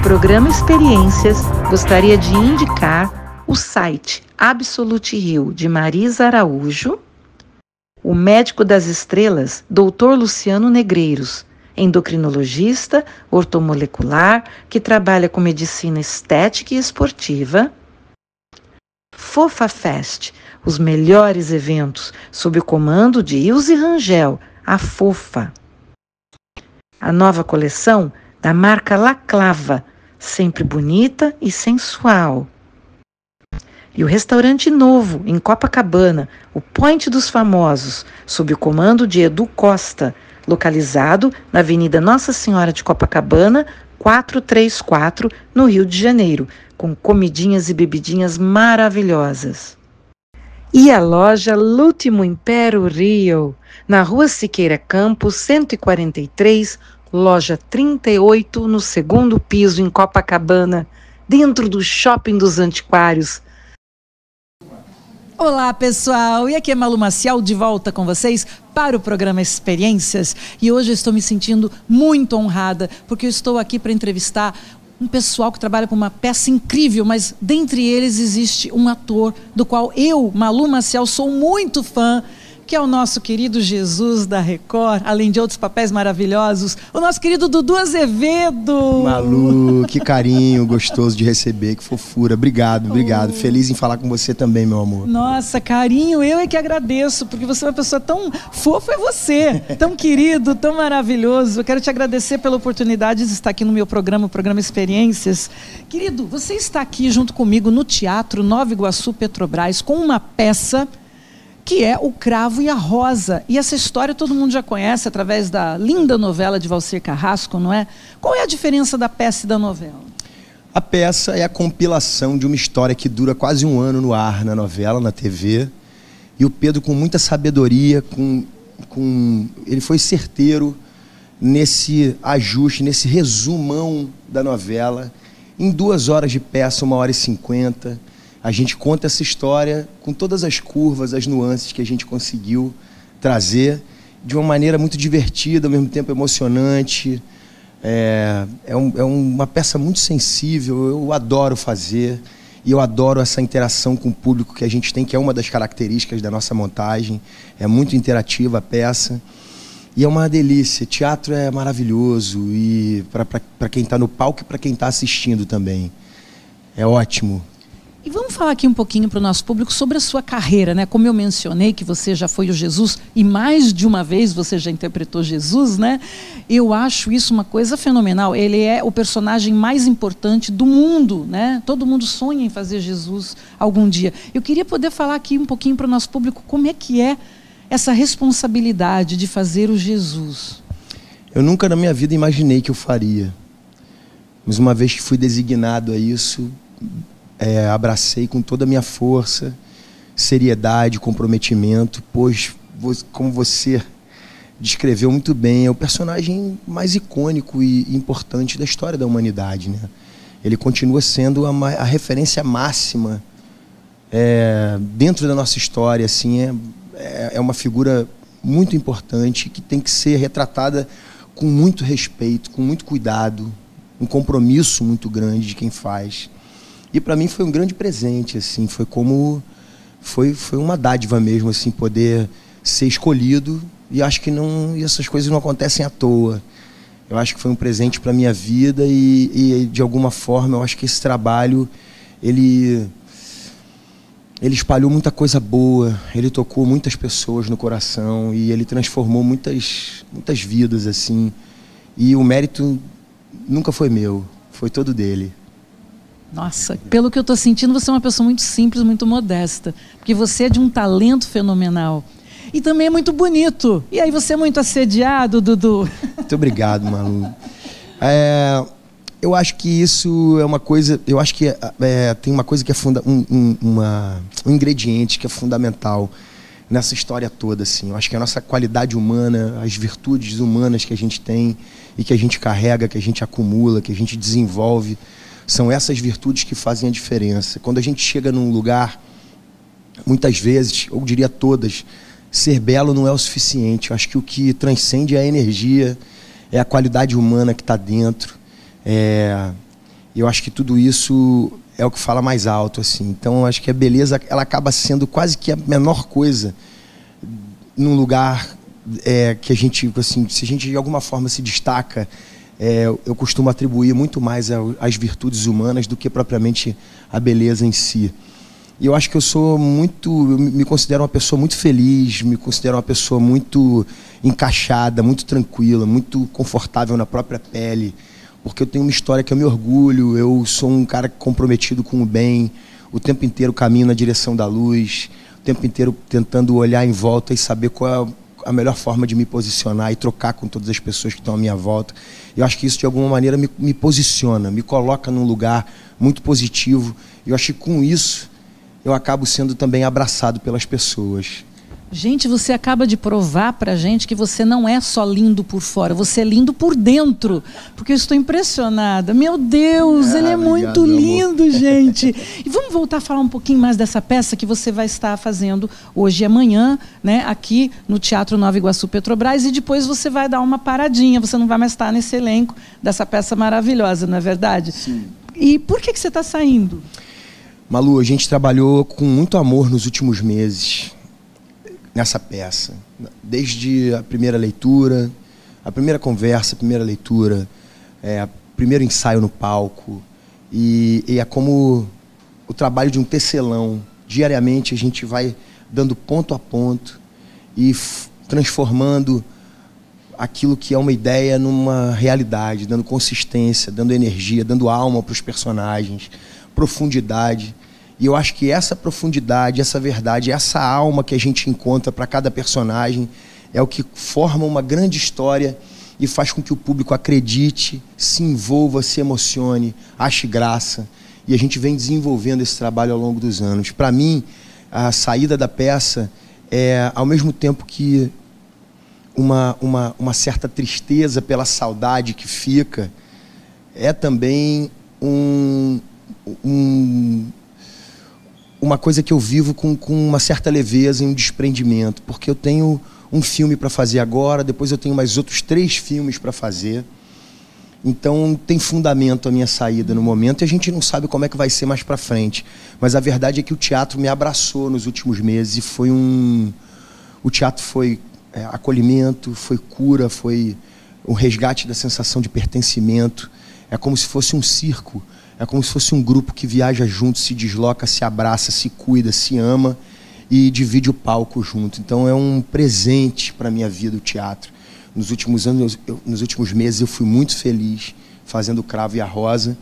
programa Experiências, gostaria de indicar o site Absolute Heal, de Marisa Araújo, o médico das estrelas, Dr. Luciano Negreiros, endocrinologista, ortomolecular, que trabalha com medicina estética e esportiva, Fofa Fest, os melhores eventos, sob o comando de Ilse Rangel, a Fofa. A nova coleção da marca La Clava, sempre bonita e sensual. E o restaurante novo, em Copacabana, o Point dos Famosos, sob o comando de Edu Costa, localizado na Avenida Nossa Senhora de Copacabana, 434, no Rio de Janeiro, com comidinhas e bebidinhas maravilhosas. E a loja L'Ultimo Impero Rio, na Rua Siqueira Campos, 143, loja 38, no segundo piso, em Copacabana, dentro do Shopping dos Antiquários. Olá, pessoal! E aqui é Malu Maciel, de volta com vocês para o programa Experiências. E hoje eu estou me sentindo muito honrada, porque eu estou aqui para entrevistar um pessoal que trabalha com uma peça incrível, mas dentre eles existe um ator do qual eu, Malu Maciel, sou muito fã, que é o nosso querido Jesus da Record, além de outros papéis maravilhosos, o nosso querido Dudu Azevedo. Malu, que carinho, gostoso de receber, que fofura. Obrigado, obrigado. Feliz em falar com você também, meu amor. Nossa, carinho, eu é que agradeço, porque você é uma pessoa tão fofa, é você, tão querido, tão maravilhoso. Eu quero te agradecer pela oportunidade de estar aqui no meu programa, o programa Experiências. Querido, você está aqui junto comigo no Teatro Nova Iguaçu Petrobras com uma peça que é O Cravo e a Rosa. E essa história todo mundo já conhece através da linda novela de Valcir Carrasco, não é? Qual é a diferença da peça e da novela? A peça é a compilação de uma história que dura quase um ano no ar, na novela, na TV. E o Pedro, com muita sabedoria, ele foi certeiro nesse ajuste, nesse resumão da novela. Em 2 horas de peça, 1h50, a gente conta essa história com todas as curvas, as nuances que a gente conseguiu trazer de uma maneira muito divertida, ao mesmo tempo emocionante. É uma peça muito sensível, eu adoro fazer e eu adoro essa interação com o público que a gente tem, que é uma das características da nossa montagem. É muito interativa a peça e é uma delícia. Teatro é maravilhoso e para quem está no palco e para quem está assistindo também. É ótimo. E vamos falar aqui um pouquinho para o nosso público sobre a sua carreira, né? Como eu mencionei que você já foi o Jesus e mais de uma vez você já interpretou Jesus, né? Eu acho isso uma coisa fenomenal. Ele é o personagem mais importante do mundo, né? Todo mundo sonha em fazer Jesus algum dia. Eu queria poder falar aqui um pouquinho para o nosso público como é que é essa responsabilidade de fazer o Jesus. Eu nunca na minha vida imaginei que eu faria. Mas uma vez que fui designado a isso, abracei com toda a minha força, seriedade, comprometimento, pois, como você descreveu muito bem, é o personagem mais icônico e importante da história da humanidade, né? Ele continua sendo a referência máxima dentro da nossa história, assim, é uma figura muito importante que tem que ser retratada com muito respeito, com muito cuidado, um compromisso muito grande de quem faz. E para mim foi um grande presente, assim, foi uma dádiva mesmo, assim, poder ser escolhido. E acho que essas coisas não acontecem à toa. Eu acho que foi um presente para minha vida e de alguma forma eu acho que esse trabalho ele espalhou muita coisa boa, ele tocou muitas pessoas no coração e ele transformou muitas vidas, assim. E o mérito nunca foi meu, foi todo dele. Nossa, pelo que eu estou sentindo, você é uma pessoa muito simples, muito modesta. Porque você é de um talento fenomenal. E também é muito bonito. E aí você é muito assediado, Dudu. Muito obrigado, Malu. Eu acho que isso é uma coisa... Eu acho que tem uma coisa que é um ingrediente que é fundamental nessa história toda, assim. Eu acho que a nossa qualidade humana, as virtudes humanas que a gente tem e que a gente carrega, que a gente acumula, que a gente desenvolve... São essas virtudes que fazem a diferença. Quando a gente chega num lugar, muitas vezes, ou diria todas, ser belo não é o suficiente. Eu acho que o que transcende é a energia, é a qualidade humana que está dentro. E eu acho que tudo isso é o que fala mais alto, assim. Então, eu acho que a beleza, ela acaba sendo quase que a menor coisa num lugar que a gente, assim, se a gente de alguma forma se destaca, eu costumo atribuir muito mais às virtudes humanas do que propriamente a beleza em si. E eu acho que eu me considero uma pessoa muito feliz, me considero uma pessoa muito encaixada, muito tranquila, muito confortável na própria pele, porque eu tenho uma história que eu me orgulho, eu sou um cara comprometido com o bem, o tempo inteiro caminho na direção da luz, o tempo inteiro tentando olhar em volta e saber qual é a melhor forma de me posicionar e trocar com todas as pessoas que estão à minha volta. Eu acho que isso, de alguma maneira, me posiciona, me coloca num lugar muito positivo. E eu acho que, com isso, eu acabo sendo também abraçado pelas pessoas. Gente, você acaba de provar pra gente que você não é só lindo por fora, você é lindo por dentro, porque eu estou impressionada. Meu Deus, ele é muito lindo, amor. Gente. E vamos voltar a falar um pouquinho mais dessa peça que você vai estar fazendo hoje e amanhã, né, aqui no Teatro Nova Iguaçu Petrobras, e depois você vai dar uma paradinha, você não vai mais estar nesse elenco dessa peça maravilhosa, não é verdade? Sim. E por que você está saindo? Malu, a gente trabalhou com muito amor nos últimos meses nessa peça, desde a primeira leitura, a primeira conversa, a primeira leitura, o primeiro ensaio no palco, e é como o trabalho de um tecelão. Diariamente a gente vai dando ponto a ponto e transformando aquilo que é uma ideia numa realidade, dando consistência, dando energia, dando alma para os personagens, profundidade. E eu acho que essa profundidade, essa verdade, essa alma que a gente encontra para cada personagem é o que forma uma grande história e faz com que o público acredite, se envolva, se emocione, ache graça. E a gente vem desenvolvendo esse trabalho ao longo dos anos. Para mim, a saída da peça é, ao mesmo tempo que uma certa tristeza pela saudade que fica, é também uma coisa que eu vivo com uma certa leveza e um desprendimento, porque eu tenho um filme para fazer agora, depois eu tenho mais outros 3 filmes para fazer. Então tem fundamento a minha saída no momento e a gente não sabe como é que vai ser mais para frente. Mas a verdade é que o teatro me abraçou nos últimos meses e foi o teatro foi acolhimento, foi cura, foi um resgate da sensação de pertencimento. É como se fosse um circo. É como se fosse um grupo que viaja junto, se desloca, se abraça, se cuida, se ama e divide o palco junto. Então é um presente para a minha vida o teatro. Nos últimos anos, nos últimos meses, eu fui muito feliz fazendo o Cravo e a Rosa.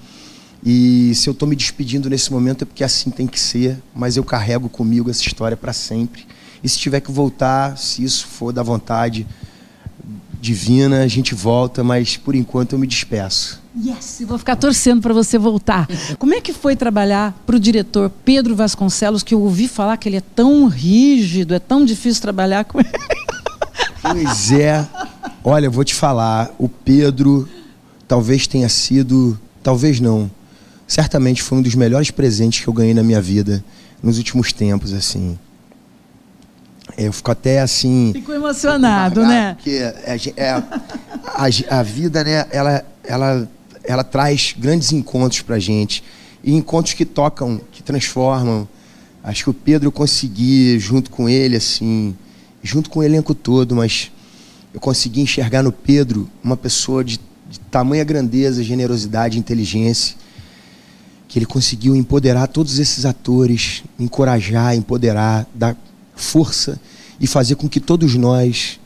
E se eu estou me despedindo nesse momento é porque assim tem que ser, mas eu carrego comigo essa história para sempre. E se tiver que voltar, se isso for da vontade divina, a gente volta, mas por enquanto eu me despeço. Yes, eu vou ficar torcendo para você voltar. Como é que foi trabalhar para o diretor Pedro Vasconcelos, que eu ouvi falar que ele é tão rígido, é tão difícil trabalhar com ele? Pois é. Olha, eu vou te falar, o Pedro talvez tenha sido, talvez não, certamente foi um dos melhores presentes que eu ganhei na minha vida nos últimos tempos, assim. Eu fico até assim... Fico emocionado, né? Porque a vida, né, ela traz grandes encontros pra gente. E encontros que tocam, que transformam. Acho que o Pedro eu consegui, junto com ele, assim, junto com o elenco todo, mas eu consegui enxergar no Pedro uma pessoa de tamanha grandeza, generosidade, inteligência, que ele conseguiu empoderar todos esses atores, encorajar, empoderar, dar força e fazer com que todos nós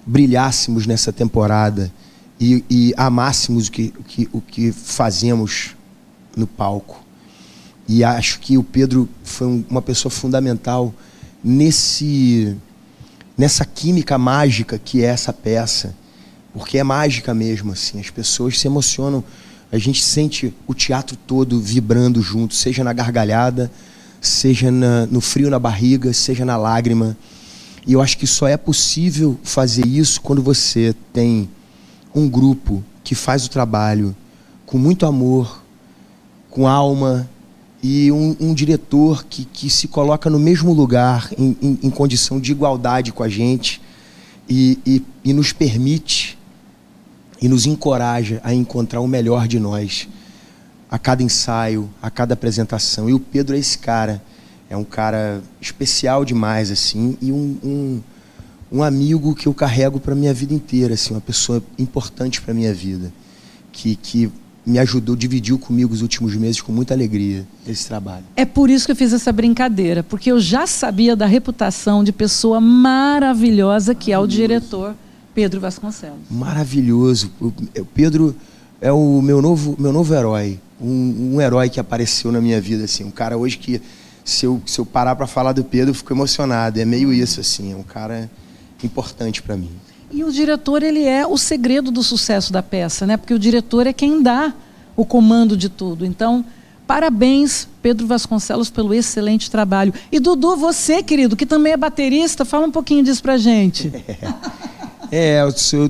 brilhássemos nessa temporada e amássemos o que fazemos no palco. E acho que o Pedro foi uma pessoa fundamental nessa química mágica que é essa peça, porque é mágica mesmo, assim, as pessoas se emocionam, a gente sente o teatro todo vibrando junto, seja na gargalhada, seja no frio na barriga, seja na lágrima. E eu acho que só é possível fazer isso quando você tem um grupo que faz o trabalho com muito amor, com alma, e um diretor que se coloca no mesmo lugar, em condição de igualdade com a gente, e nos permite e nos encoraja a encontrar o melhor de nós a cada ensaio, a cada apresentação. E o Pedro é esse cara. É um cara especial demais, assim, e um amigo que eu carrego para minha vida inteira, assim, uma pessoa importante para minha vida, que me ajudou, dividiu comigo os últimos meses com muita alegria esse trabalho. É por isso que eu fiz essa brincadeira, porque eu já sabia da reputação de pessoa maravilhosa que é o diretor Pedro Vasconcelos. Maravilhoso. O Pedro é o meu novo herói, um herói que apareceu na minha vida, assim, um cara hoje que, se eu parar para falar do Pedro, eu fico emocionado. É meio isso, assim, é um cara importante para mim. E o diretor, ele é o segredo do sucesso da peça, né? Porque o diretor é quem dá o comando de tudo. Então, parabéns, Pedro Vasconcelos, pelo excelente trabalho. E Dudu, você, querido, que também é baterista, fala um pouquinho disso pra gente.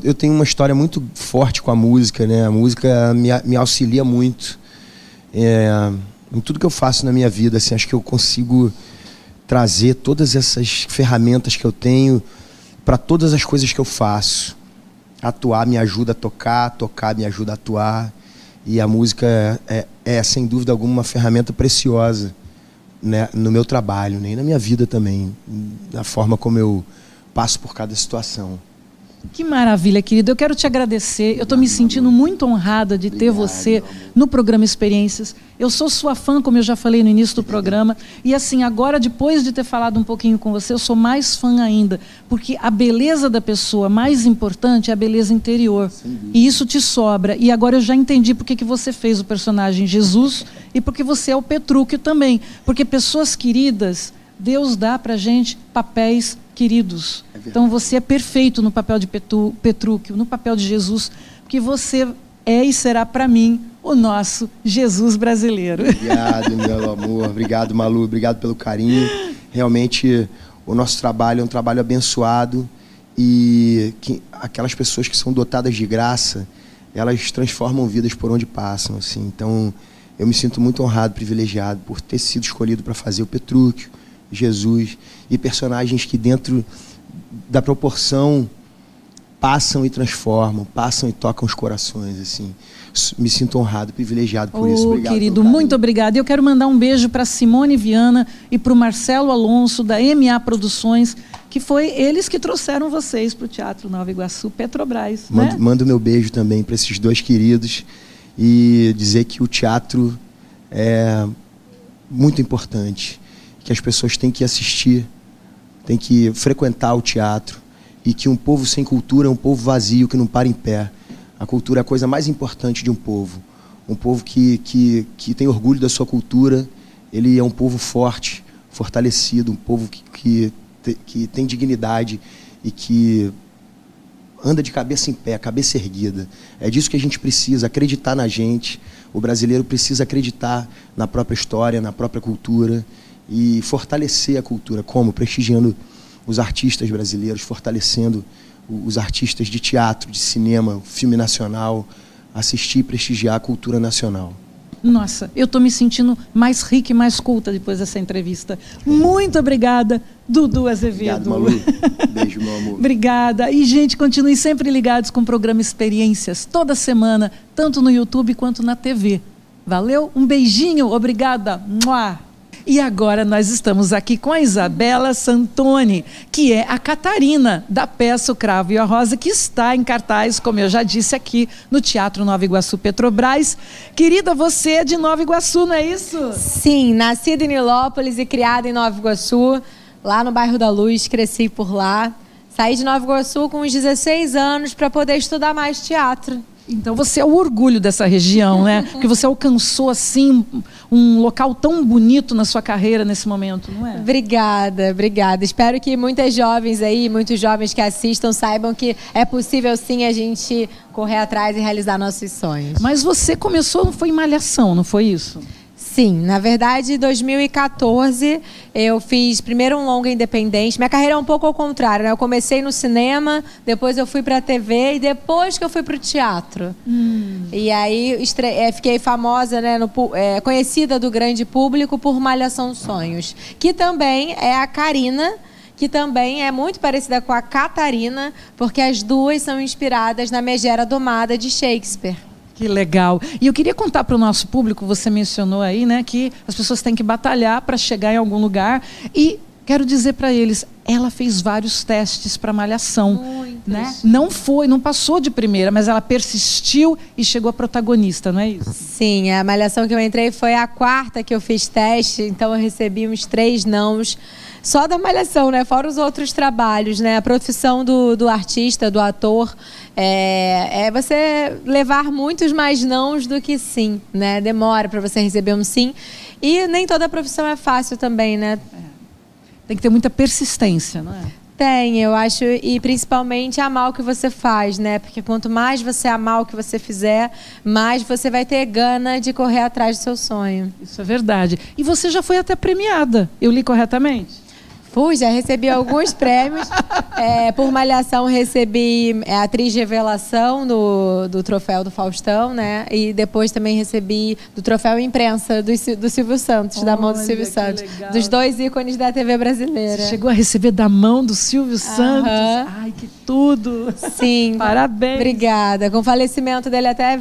Eu tenho uma história muito forte com a música, né? A música me auxilia muito em tudo que eu faço na minha vida, assim. Acho que eu consigo trazer todas essas ferramentas que eu tenho para todas as coisas que eu faço. Atuar me ajuda a tocar me ajuda a atuar. E a música é sem dúvida alguma, uma ferramenta preciosa, né, no meu trabalho, né, e na minha vida também, na forma como eu passo por cada situação. Que maravilha, querido. Eu quero te agradecer. Eu estou me sentindo muito honrada de ter você no programa Experiências. Eu sou sua fã, como eu já falei no início do programa. E assim, agora, depois de ter falado um pouquinho com você, eu sou mais fã ainda. Porque a beleza da pessoa mais importante é a beleza interior. E isso te sobra. E agora eu já entendi por que você fez o personagem Jesus e porque você é o Petrúquio também. Porque pessoas queridas, Deus dá pra gente papéis queridos. Então você é perfeito no papel de Petrúquio, no papel de Jesus, porque você é e será para mim o nosso Jesus brasileiro. Obrigado, meu amor. Obrigado, Malu. Obrigado pelo carinho. Realmente o nosso trabalho é um trabalho abençoado e aquelas pessoas que são dotadas de graça, elas transformam vidas por onde passam, assim. Então eu me sinto muito honrado, privilegiado por ter sido escolhido para fazer o Petrúquio, Jesus, e personagens que dentro da proporção passam e transformam, passam e tocam os corações, assim. Me sinto honrado, privilegiado por isso. Obrigado, querido, muito obrigado. E eu quero mandar um beijo para Simone Viana e para o Marcelo Alonso, da MA Produções, que foi eles que trouxeram vocês para o Teatro Nova Iguaçu, Petrobras. Mando meu beijo também para esses dois queridos e dizer que o teatro é muito importante, que as pessoas têm que assistir, têm que frequentar o teatro, e que um povo sem cultura é um povo vazio, que não para em pé. A cultura é a coisa mais importante de um povo. Um povo que tem orgulho da sua cultura, ele é um povo forte, fortalecido, um povo que tem dignidade e que anda de cabeça em pé, cabeça erguida. É disso que a gente precisa, acreditar na gente. O brasileiro precisa acreditar na própria história, na própria cultura, e fortalecer a cultura. Como? Prestigiando os artistas brasileiros, fortalecendo os artistas de teatro, de cinema, filme nacional, assistir e prestigiar a cultura nacional. Nossa, eu estou me sentindo mais rica e mais culta depois dessa entrevista. Muito obrigada, Dudu Azevedo. Obrigado, Malu. Beijo, meu amor. Obrigada. E, gente, continuem sempre ligados com o programa Experiências, toda semana, tanto no YouTube quanto na TV. Valeu? Um beijinho. Obrigada. Mua. E agora nós estamos aqui com a Isabela Santoni, que é a Catarina da peça O Cravo e a Rosa, que está em cartaz, como eu já disse, aqui no Teatro Nova Iguaçu Petrobras. Querida, você é de Nova Iguaçu, não é isso? Sim, nascida em Nilópolis e criada em Nova Iguaçu, lá no bairro da Luz, cresci por lá. Saí de Nova Iguaçu com uns 16 anos para poder estudar mais teatro. Então você é o orgulho dessa região, né? Porque você alcançou, assim, um local tão bonito na sua carreira nesse momento, não é? Obrigada, obrigada. Espero que muitas jovens aí, muitos jovens que assistam saibam que é possível sim a gente correr atrás e realizar nossos sonhos. Mas você começou, foi em Malhação, não foi isso? Sim, na verdade, em 2014 eu fiz primeiro um longa independente. Minha carreira é um pouco ao contrário, né? Eu comecei no cinema, depois eu fui para a TV e depois que eu fui para o teatro. E aí fiquei famosa, né, conhecida do grande público por Malhação Sonhos, que também é a Karina, que também é muito parecida com a Catarina, porque as duas são inspiradas na Megera Domada de Shakespeare. Que legal. E eu queria contar para o nosso público, você mencionou aí, né, que as pessoas têm que batalhar para chegar em algum lugar. E quero dizer para eles, ela fez vários testes para Malhação. Muitos. Né? Não passou de primeira, mas ela persistiu e chegou a protagonista, não é isso? Sim, a Malhação que eu entrei foi a 4ª que eu fiz teste, então eu recebi uns 3 nãos. Só da Malhação, né? Fora os outros trabalhos, né? A profissão do artista, do ator, é você levar muitos mais nãos do que sim, né? Demora para você receber um sim. E nem toda profissão é fácil também, né? Tem que ter muita persistência, não é? Tem, eu acho, e principalmente amar o que você faz, né? Porque quanto mais você amar o que você fizer, mais você vai ter gana de correr atrás do seu sonho. Isso é verdade. E você já foi até premiada, eu li corretamente? Já recebi alguns prêmios. Por Malhação, recebi atriz revelação do troféu do Faustão, né? E depois também recebi do troféu imprensa do Silvio Santos, da mão do Silvio Santos. Legal. Dos 2 ícones da TV brasileira. Você chegou a receber da mão do Silvio Santos? Ai, que tudo! Sim. Parabéns! Obrigada. Com o falecimento dele, até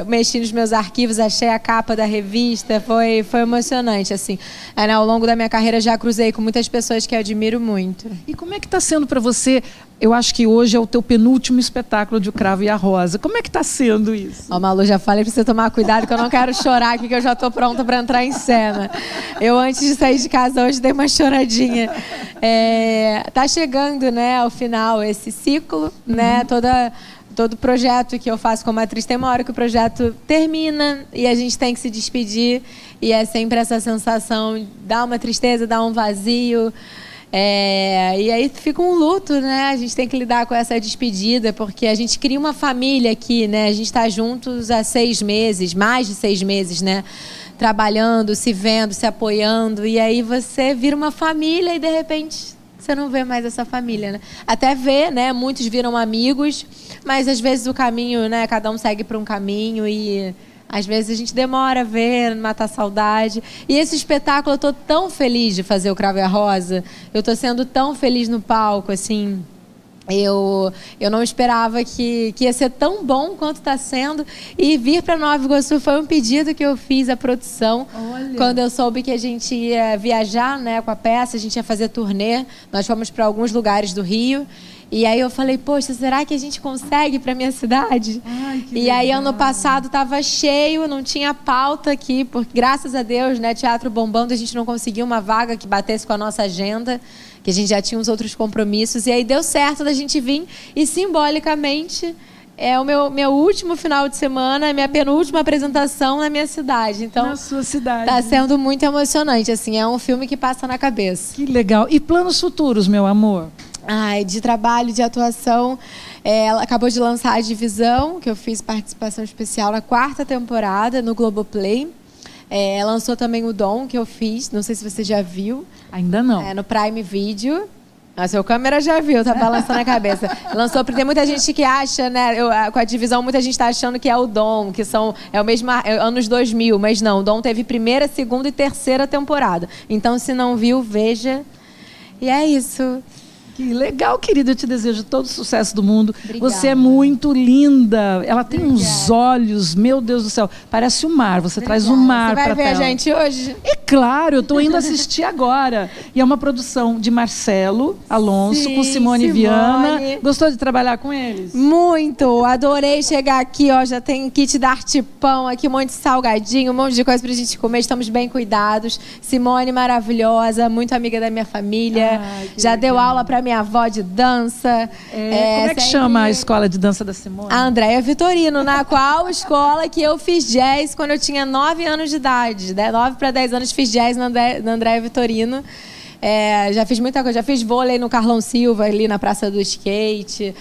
mexi nos meus arquivos, achei a capa da revista, foi emocionante, assim. Ao longo da minha carreira, já cruzei com muitas pessoas que eu admiro muito. E como é que está sendo para você? Eu acho que hoje é o teu penúltimo espetáculo de O Cravo e a Rosa. Como é que está sendo isso? Malu, já falei para você tomar cuidado que eu não quero chorar aqui, que eu já estou pronta para entrar em cena. Eu, antes de sair de casa hoje, dei uma choradinha. Tá chegando, né, ao final esse ciclo, né? Todo projeto que eu faço como atriz, tem uma hora que o projeto termina e a gente tem que se despedir. E é sempre essa sensação, dá uma tristeza, dá um vazio. E aí fica um luto, né? A gente tem que lidar com essa despedida, porque a gente cria uma família aqui, né? A gente está juntos há 6 meses, mais de 6 meses, né? Trabalhando, se vendo, se apoiando. E aí você vira uma família e, de repente, você não vê mais essa família, né? Até vê, né? Muitos viram amigos, mas às vezes o caminho, né? Cada um segue para um caminho e às vezes a gente demora a ver, matar a saudade. E esse espetáculo, eu tô tão feliz de fazer o Cravo e a Rosa. Eu tô sendo tão feliz no palco, assim. Eu não esperava que ia ser tão bom quanto está sendo. E vir para Nova Iguaçu foi um pedido que eu fiz à produção. Olha. Quando eu soube que a gente ia viajar, né, com a peça, a gente ia fazer turnê. Nós fomos para alguns lugares do Rio. E aí eu falei, poxa, será que a gente consegue para minha cidade? Ai, que e legal. Aí ano passado estava cheio, não tinha pauta aqui, porque graças a Deus, né, teatro bombando, a gente não conseguiu uma vaga que batesse com a nossa agenda, que a gente já tinha uns outros compromissos. E aí deu certo da gente vir e simbolicamente é o meu último final de semana, minha penúltima apresentação na minha cidade. Então, na sua cidade. Tá sendo muito emocionante, assim, é um filme que passa na cabeça. Que legal. E planos futuros, meu amor? De trabalho, de atuação, ela acabou de lançar A Divisão, que eu fiz participação especial na 4ª temporada no Globoplay. Lançou também o Dom, que eu fiz, não sei se você já viu. Ainda não. No Prime Video. A sua câmera já viu, tá balançando a cabeça. Lançou, porque tem muita gente que acha, né? Com A Divisão, muita gente tá achando que é o Dom, que é o mesmo anos 2000, mas não. O Dom teve 1ª, 2ª e 3ª temporada. Então, se não viu, veja. E é isso. Que legal, querida. Eu te desejo todo o sucesso do mundo. Obrigada. Você é muito linda. Ela tem uns olhos, meu Deus do céu. Parece o mar. Você traz o mar para a tela. Você vai ver a gente hoje? É claro, eu estou indo assistir agora. E é uma produção de Marcelo Alonso, sim, com Simone Viana. Gostou de trabalhar com eles? Muito. Adorei chegar aqui, ó. Já tem kit da Artipão aqui, um monte de salgadinho, um monte de coisa pra gente comer. Estamos bem cuidados. Simone maravilhosa, muito amiga da minha família. Já deu aula pra minha avó de dança. Como é que chama a escola de dança da Simone? A Andréia Vitorino, na qual escola que eu fiz jazz quando eu tinha 9 anos de idade. 9 para 10 anos fiz jazz na Andréia Vitorino. Já fiz muita coisa. Já fiz vôlei no Carlão Silva, ali na Praça do Skate.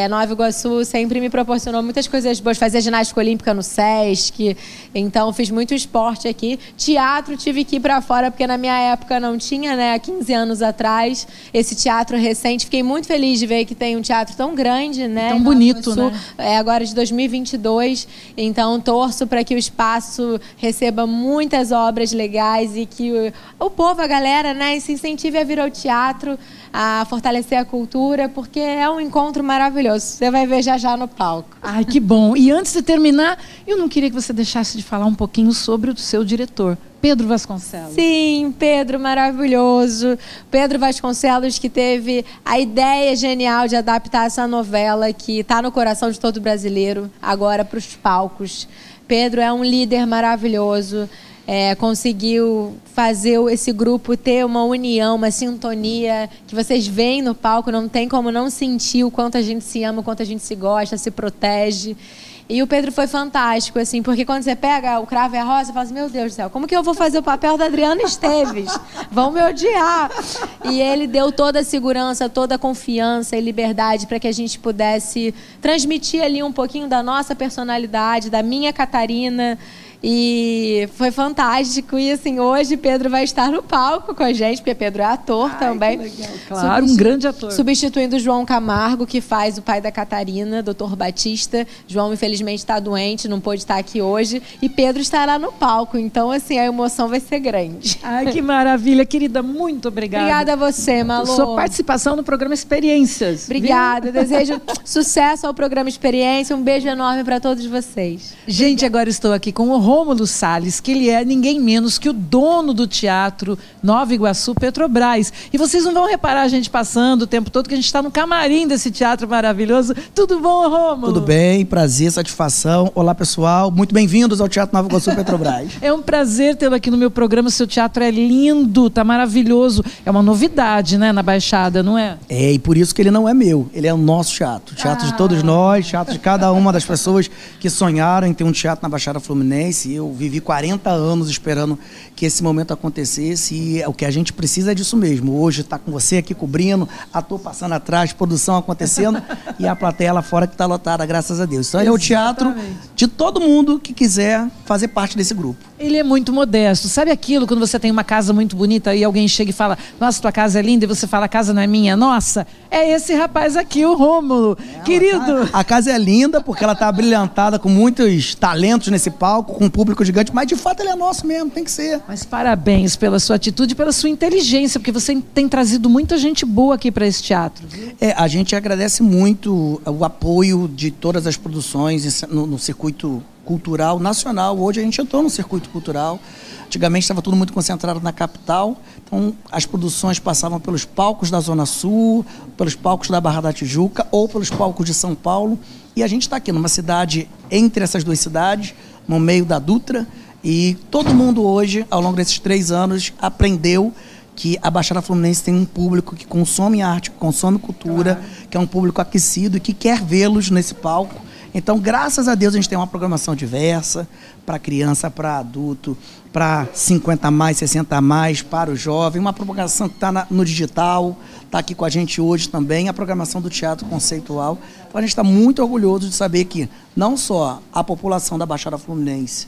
Nova Iguaçu sempre me proporcionou muitas coisas boas. Fazia ginástica olímpica no Sesc. Então, fiz muito esporte aqui. Teatro, tive que ir para fora, porque na minha época não tinha, né? Há 15 anos atrás, esse teatro recente. Fiquei muito feliz de ver que tem um teatro tão grande, né? Tão bonito, né? Agora de 2022. Então, torço para que o espaço receba muitas obras legais e que o povo, a galera, né? Se incentive a vir ao teatro, a fortalecer a cultura, porque é um encontro maravilhoso. Você vai ver já no palco. Ai, que bom. E antes de terminar, eu não queria que você deixasse de falar um pouquinho sobre o seu diretor, Pedro Vasconcelos. Sim, Pedro, maravilhoso. Pedro Vasconcelos, que teve a ideia genial de adaptar essa novela que está no coração de todo brasileiro, agora para os palcos. Pedro é um líder maravilhoso. Conseguiu fazer esse grupo ter uma união, uma sintonia, que vocês veem no palco, não tem como não sentir o quanto a gente se ama, o quanto a gente se gosta, se protege. E o Pedro foi fantástico, assim, porque quando você pega o Cravo e a Rosa, você fala assim, meu Deus do céu, como que eu vou fazer o papel da Adriana Esteves? Vão me odiar. E ele deu toda a segurança, toda a confiança e liberdade para que a gente pudesse transmitir ali um pouquinho da nossa personalidade, da minha Catarina. E foi fantástico. E assim, hoje Pedro vai estar no palco com a gente, porque Pedro é ator também. Que legal. Claro, um grande ator. Substituindo o João Camargo, que faz o pai da Catarina, Dr. Batista. João, infelizmente, está doente, não pôde estar aqui hoje. E Pedro estará no palco. Então, assim, a emoção vai ser grande. Ai, que maravilha. Querida, muito obrigada. Obrigada a você, Malu. Sua participação no programa Experiências. Obrigada. Desejo sucesso ao programa Experiência. Um beijo enorme para todos vocês. Gente, agora estou aqui com o Rômulo Salles, que ele é ninguém menos que o dono do Teatro Nova Iguaçu Petrobras. E vocês não vão reparar a gente passando o tempo todo, que a gente está no camarim desse teatro maravilhoso. Tudo bom, Rômulo? Tudo bem, prazer, satisfação. Olá, pessoal. Muito bem-vindos ao Teatro Nova Iguaçu Petrobras. É um prazer tê-lo aqui no meu programa. O seu teatro é lindo, tá maravilhoso. É uma novidade, né, na Baixada, não é? É, e por isso que ele não é meu. Ele é o nosso teatro. Teatro de todos nós, teatro de cada uma das pessoas que sonharam em ter um teatro na Baixada Fluminense. Eu vivi 40 anos esperando que esse momento acontecesse e o que a gente precisa é disso mesmo. Hoje está com você aqui cobrindo, ator passando atrás, produção acontecendo e a plateia lá fora que está lotada, graças a Deus. Então ele é o teatro de todo mundo que quiser fazer parte desse grupo. Ele é muito modesto. Sabe aquilo quando você tem uma casa muito bonita e alguém chega e fala, nossa, tua casa é linda, e você fala, a casa não é minha, nossa, é esse rapaz aqui, o Rômulo. Querido. A casa é linda porque ela está brilhantada com muitos talentos nesse palco, com um público gigante, mas de fato ele é nosso mesmo, tem que ser. Mas parabéns pela sua atitude e pela sua inteligência, porque você tem trazido muita gente boa aqui para esse teatro. A gente agradece muito o apoio de todas as produções no circuito cultural nacional. Hoje a gente entrou no circuito cultural. Antigamente estava tudo muito concentrado na capital, então as produções passavam pelos palcos da Zona Sul, pelos palcos da Barra da Tijuca ou pelos palcos de São Paulo. E a gente está aqui numa cidade entre essas duas cidades, no meio da Dutra, e todo mundo hoje, ao longo desses 3 anos, aprendeu que a Baixada Fluminense tem um público que consome arte, que consome cultura, que é um público aquecido e que quer vê-los nesse palco. Então, graças a Deus, a gente tem uma programação diversa para criança, para adulto, para 50 mais, 60 mais, para o jovem, uma programação que está no digital, está aqui com a gente hoje também, a programação do teatro conceitual. Então, a gente está muito orgulhoso de saber que não só a população da Baixada Fluminense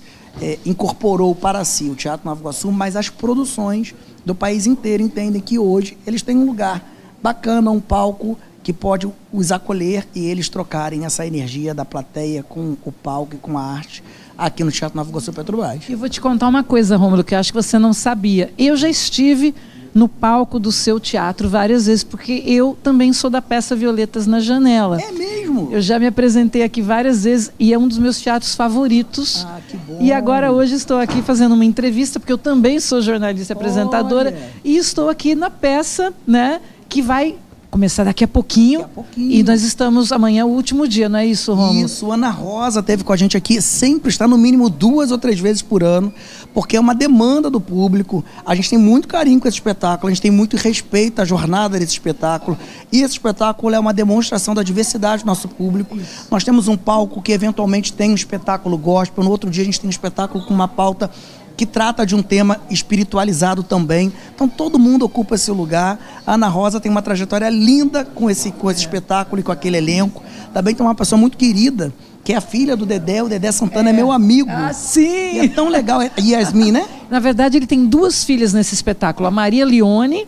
incorporou para si o Teatro Nova Iguaçu, mas as produções do país inteiro entendem que hoje eles têm um lugar bacana, um palco que pode os acolher e eles trocarem essa energia da plateia com o palco e com a arte aqui no Teatro Nova Iguaçu Petrobras. Eu vou te contar uma coisa, Rômulo, que eu acho que você não sabia. Eu já estive no palco do seu teatro várias vezes, porque eu também sou da peça Violetas na Janela. É mesmo? Eu já me apresentei aqui várias vezes e é um dos meus teatros favoritos. Ah, que bom. E agora hoje estou aqui fazendo uma entrevista, porque eu também sou jornalista e apresentadora. Olha. E estou aqui na peça, né, que vai começar daqui a pouquinho. E nós estamos amanhã, o último dia, não é isso, Rômulo? Isso, Ana Rosa esteve com a gente aqui, sempre está no mínimo 2 ou 3 vezes por ano, porque é uma demanda do público. A gente tem muito carinho com esse espetáculo, a gente tem muito respeito à jornada desse espetáculo. E esse espetáculo é uma demonstração da diversidade do nosso público. Isso. Nós temos um palco que eventualmente tem um espetáculo gospel, no outro dia a gente tem um espetáculo com uma pauta que trata de um tema espiritualizado também. Então todo mundo ocupa esse lugar. A Ana Rosa tem uma trajetória linda com esse espetáculo e com aquele elenco. Também tem uma pessoa muito querida, que é a filha do Dedé. O Dedé Santana é meu amigo. Ah, sim! E é tão legal. Yasmin, né? Na verdade, ele tem 2 filhas nesse espetáculo. A Maria Leone,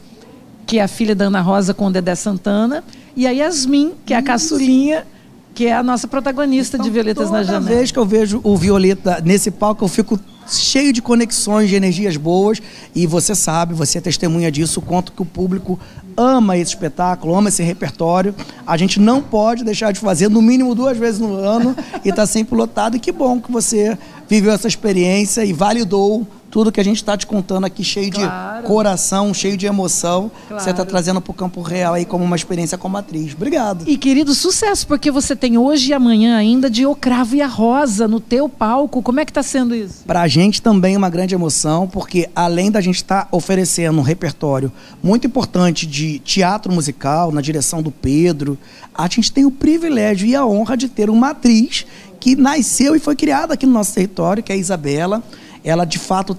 que é a filha da Ana Rosa com o Dedé Santana, e a Yasmin, que é a caçulinha, que é a nossa protagonista então, de Violetas na Janela. Toda vez que eu vejo o Violeta nesse palco, eu fico cheio de conexões, de energias boas, e você sabe, você é testemunha disso, o quanto que o público ama esse espetáculo, ama esse repertório. A gente não pode deixar de fazer, no mínimo 2 vezes no ano, e está sempre lotado. E que bom que você viveu essa experiência e validou tudo que a gente está te contando aqui, cheio de coração, cheio de emoção. Você está trazendo para o campo real aí como uma experiência como atriz. Obrigado. E, querido, sucesso, porque você tem hoje e amanhã ainda de O Cravo e a Rosa no teu palco. Como é que está sendo isso? Para a gente também é uma grande emoção, porque além da gente estar oferecendo um repertório muito importante de teatro musical, na direção do Pedro, a gente tem o privilégio e a honra de ter uma atriz que nasceu e foi criada aqui no nosso território, que é a Isabela. Ela, de fato,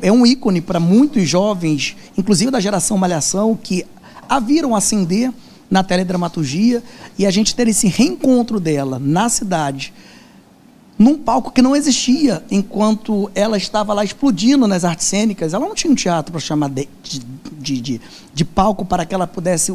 é um ícone para muitos jovens, inclusive da geração Malhação, que a viram ascender na teledramaturgia, e a gente ter esse reencontro dela na cidade, num palco que não existia enquanto ela estava lá explodindo nas artes cênicas. Ela não tinha um teatro para chamar de palco para que ela pudesse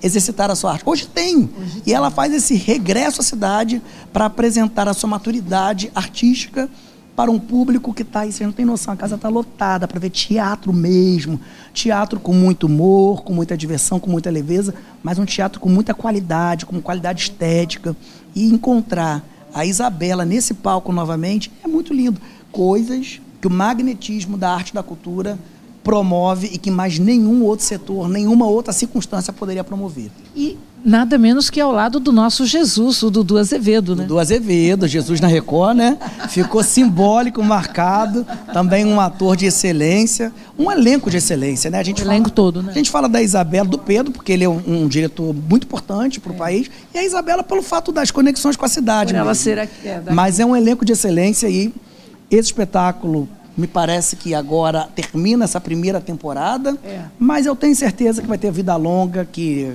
exercitar a sua arte. Hoje tem. E ela faz esse regresso à cidade para apresentar a sua maturidade artística para um público que está aí, você não tem noção, a casa está lotada para ver teatro mesmo, teatro com muito humor, com muita diversão, com muita leveza, mas um teatro com muita qualidade, com qualidade estética, e encontrar a Isabela nesse palco novamente é muito lindo. Coisas que o magnetismo da arte e da cultura promove e que mais nenhum outro setor, nenhuma outra circunstância poderia promover. E nada menos que ao lado do nosso Jesus, o Dudu Azevedo, né? Dudu Azevedo, Jesus na Record, né? Ficou simbólico, marcado. Também um ator de excelência, um elenco de excelência, né? Elenco todo, né? A gente fala da Isabela, do Pedro, porque ele é um diretor muito importante para o país, e a Isabela pelo fato das conexões com a cidade. Por ela ser Mas é um elenco de excelência, e esse espetáculo me parece que agora termina essa primeira temporada, mas eu tenho certeza que vai ter vida longa, que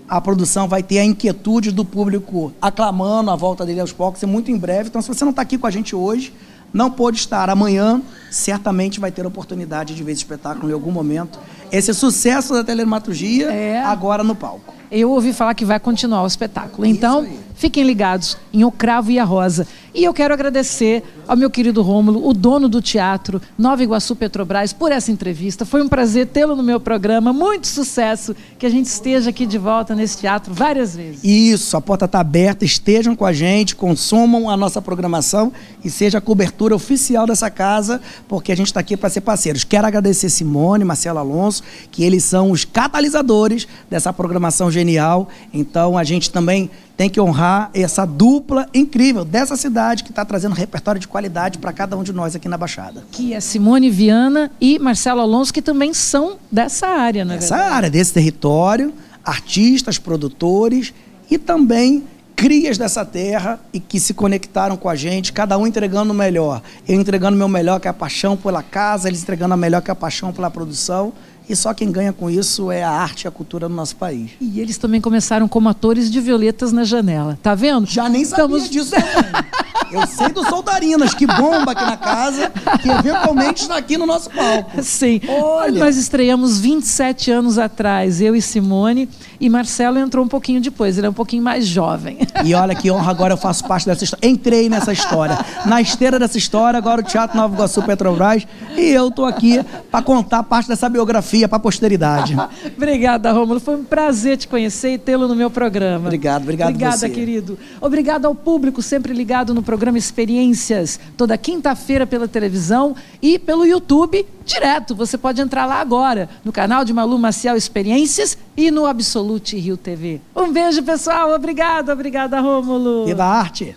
a produção vai ter a inquietude do público aclamando a volta dele aos palcos, e muito em breve. Então, se você não está aqui com a gente hoje, não pôde estar amanhã, certamente vai ter a oportunidade de ver esse espetáculo em algum momento. Esse sucesso da teledramaturgia agora no palco. Eu ouvi falar que vai continuar o espetáculo. Então, fiquem ligados em O Cravo e a Rosa. E eu quero agradecer ao meu querido Rômulo, o dono do teatro Nova Iguaçu Petrobras, por essa entrevista. Foi um prazer tê-lo no meu programa. Muito sucesso, que a gente esteja aqui de volta nesse teatro várias vezes. Isso, a porta está aberta, estejam com a gente, consumam a nossa programação e seja a cobertura oficial dessa casa, porque a gente está aqui para ser parceiros. Quero agradecer Simone, Marcelo Alonso, que eles são os catalisadores dessa programação genial. Então a gente também tem que honrar essa dupla incrível dessa cidade que está trazendo repertório de qualidade para cada um de nós aqui na Baixada. Que é Simone Viana e Marcelo Alonso, que também são dessa área, não é verdade? Dessa área, desse território, artistas, produtores e também crias dessa terra, e que se conectaram com a gente, cada um entregando o melhor. Eu entregando o meu melhor, que é a paixão pela casa, eles entregando a melhor, que é a paixão pela produção. E só quem ganha com isso é a arte e a cultura do nosso país. E eles também começaram como atores de Violetas na Janela. Tá vendo? Já nem sabia disso também. Eu sei do Soldarinas, que bomba aqui na casa, que eventualmente está aqui no nosso palco. Sim. Olha. Nós estreamos 27 anos atrás, eu e Simone, e Marcelo entrou um pouquinho depois, ele é um pouquinho mais jovem. E olha que honra, agora eu faço parte dessa história. Entrei nessa história. Na esteira dessa história, agora o Teatro Nova Iguaçu Petrobras, e eu estou aqui para contar parte dessa biografia para a posteridade. Obrigada, Rômulo. Foi um prazer te conhecer e tê-lo no meu programa. Obrigado Obrigada, você. querido. Obrigado ao público sempre ligado no programa Experiências, toda quinta-feira pela televisão e pelo YouTube direto. Você pode entrar lá agora, no canal de Malu Maciel Experiências e no Absolute Rio TV. Um beijo, pessoal. Obrigada, Rômulo. Viva a arte!